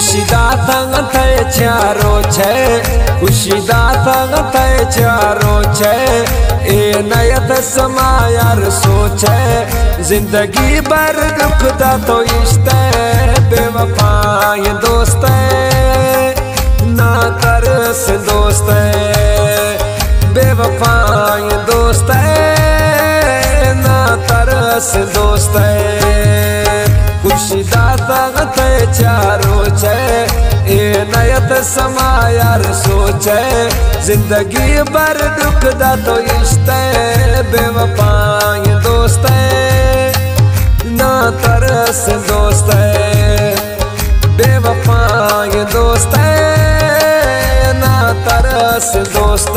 खुशीदातंग थे चारो छे, खुशीदातंग थे चारो छे। ए नयत समायर सोचे, जिंदगी भर दुख दा तो इश्ते। बेवफाई दोस्त ना तरस दोस्त, बेवफाई दोस्त ना तरस दोस्त। खुशीदातंग थे चारो छे, ए नयत समायर सोचे। जिंदगी भर दुख दा तो इश्ते। बेवफाई दोस्त ना तरस दोस्त, बेवफाई दोस्त ना तरस दोस्त।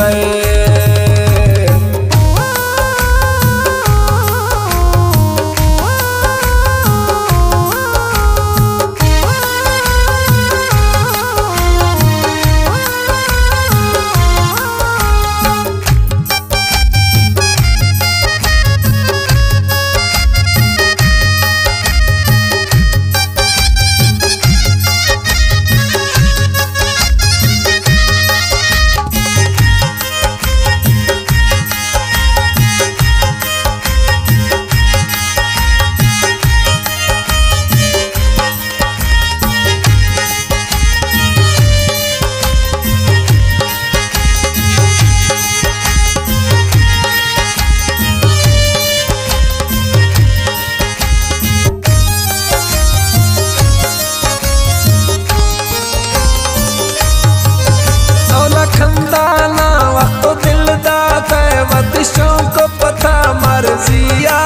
खंदाना वक्त दिल दाता वदिशों को पता मर्जिया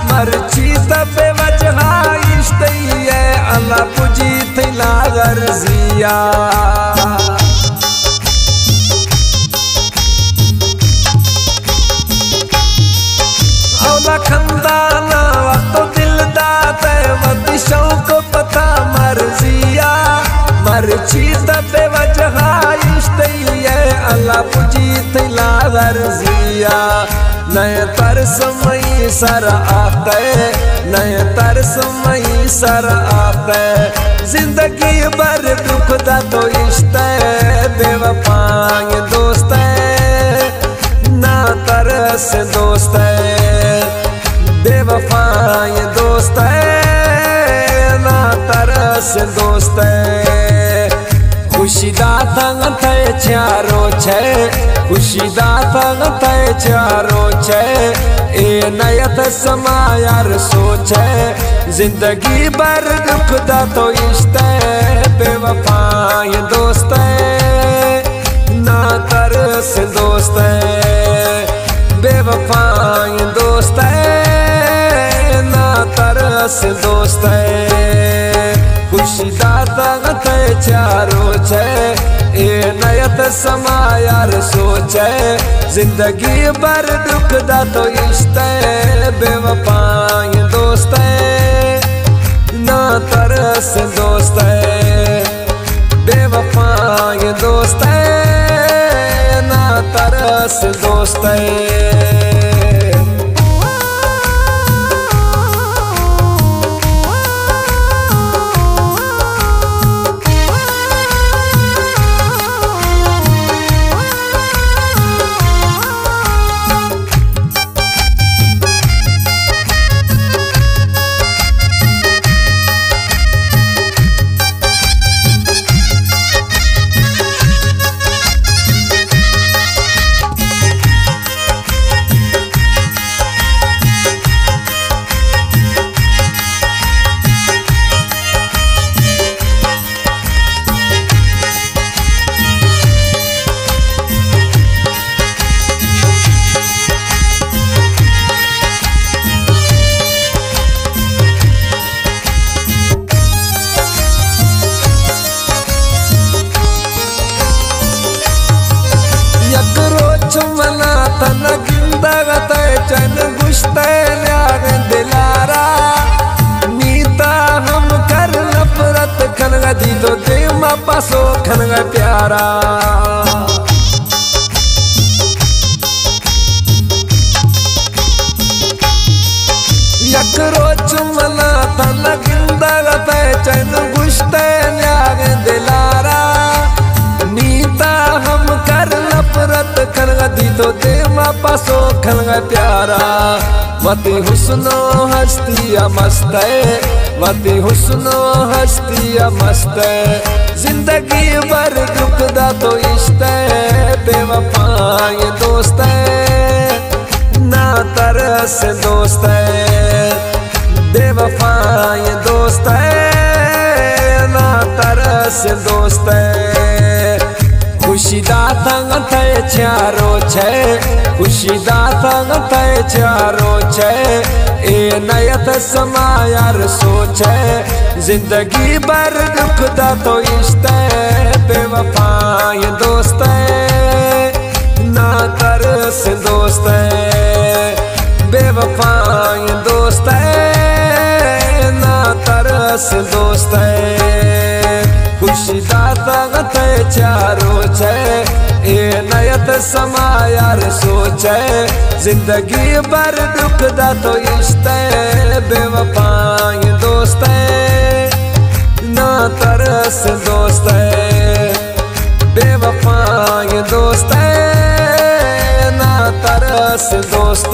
मर्जी तबे वजह इश्ते है अल्लाह पुजी थिला गर्जिया। औला खंदाना वक्त दिल दाता वदिशों को पता मर्जिया मर्जी तबे वजह अल्लाह पुजी थिला गर्जिया। नए तरस मई सर आते, नए तरस मई सर आते। जिंदगी भर दुख दा तो इश्ते। बेवफाई दोस्त ना तरस दोस्त, बेवफाई दोस्त ना तरस दोस्त। खुशीदातंग थे चारो छे, खुशीदातंग थे चारो छे। ए नयत समायर सोचे। जिंदगी भर दुख दा तो इश्ते। बेवफाई दोस्त ना तरस दोस्त, बेवफाई दोस्त ना तरस दोस्त। खुशीदातंग थे चारो छे, ए नयत समायर सोचे। जिंदगी भर दुख दा तो इश्ते। बेवफाई दोस्त ना तरस दोस्त, बेवफाई दोस्त ना तरस दोस्त। चन गुश्ते ल्याग दिलारा नीता हम कर नफरत खनगा दी तो दे मा पासो खनगा प्यारा। यकरो चुमना तन गिंदा गते चन गुश्ते ल्याग पासो खनगा प्यारा वती हुस्नो हस्तिया मस्त वती हुस्नो हस्तिया मस्त जिंदगी भर दुख दा तो इश्क बेवफा ये दोस्त ना तरस दोस्त बेवफा ये दोस्त ना तरस दोस्त खुशी दातंग थे चारो छे खुशी दातंग थे चारो छे ए नयत समायार सोचे जिंदगी भर दुख दा तो इश्क बेवफा ये दोस्त ना तरस दोस्त बेवफा ये दोस्त ना तरस दोस्त खुशी दातंग थे चारो छे ए नयत समायार सोचे जिंदगी भर दुख दा तो इश्क बेवफा ये दोस्त ना तरस दोस्त बेवफा ये दोस्त ना तरस दोस्त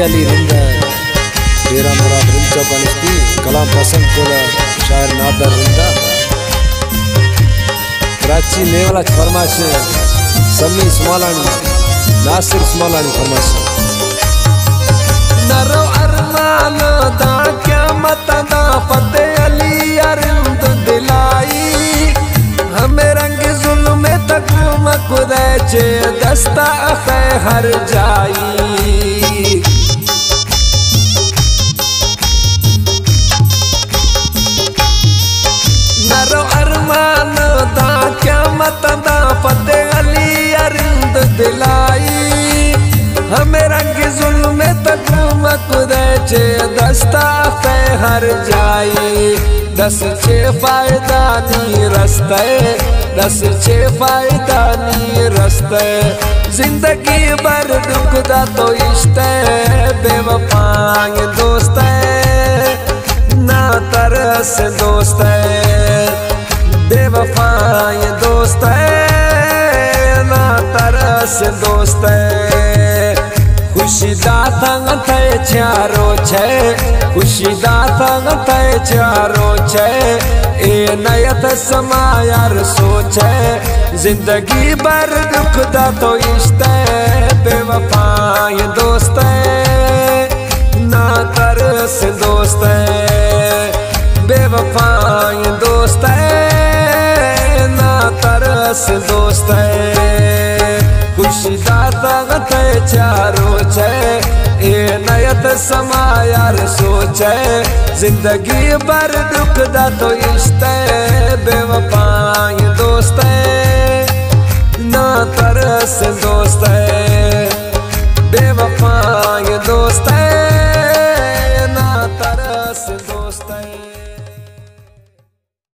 अली रिंदा तेरा मेरा रिंचा बनिस्ती कलाम पसंद कोला शायर नादर रिंदा कराची नेवला फरमाश समी स्मालानी नासिर स्मालानी फरमाश नरो अरमान दा क्या मत दा फतेह अली अरिंद दिलाई हमें रंग जुल्म तक मकुदे चे दस्ता खे हर जाई नरो अरमान दा क्या मत दा फतेह अली अरिंद दिलाई हमें रंग जुल्म तक मकुदे चे दस्ता खे हर जाई दस चे फायदा नी रस्ते दस चे फायदा नी रस्ते जिंदगी भर दुख दा तो इश्क बेवफा ये दोस्त ना तरस दोस्त बेवफा ये दोस्त ना तरस दोस्त खुशी दातंग थे चारो छे खुशी दातंग थे चारो छे ए नयत समायार सोचे जिंदगी भर दुख दा तो इश्क बेवफा ये दोस्त ना तरस दोस्त बेवफा ये दोस्त ना तरस दोस्त खुशी दातंग थे चारो छे ए नयत समायार सोचे जिंदगी भर दुख दा तो इश्क बेवफा ये दोस्त ना तरस दोस्त बेवफा ये दोस्त